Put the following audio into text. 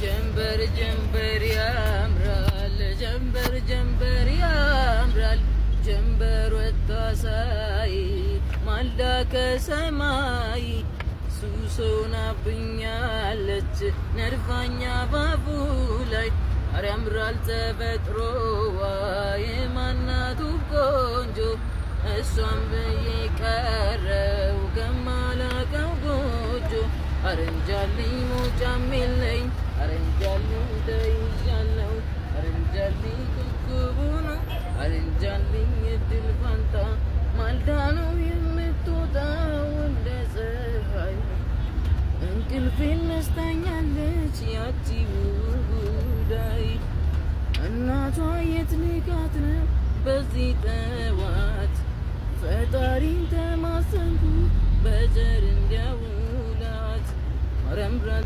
ጀንበር ጀንበር ያምራል ጀንበር ጀንበር ያምራል ጀንበር ወጣ ሳይ ማልዳ ከሰማይ ሱሶናብኛለች ነርፋኛ ባፉ ላይ አረ ያምራል ተፈጥሮዋ የማናቱ ቆንጆ እሷን ብዬ ቀረው ከማላቀው ጎጆ አረንጃልኝ ሞጫም የለኝ አረንጃልኝ ተይዣለሁ አረንጃልኝ ኩኩቡ ነው አረንጃልኝ እድል ፋንታ ማልዳ ነው የምትወጣው እንደ ፀሐይ እንቅልፌን ነስታኛለች ያቺ ጉዳይ እናቷ የት ልካት ነው በዚህ ጠዋት ፈጣሪን ተማጸንኩ በጀር እንዲያውላት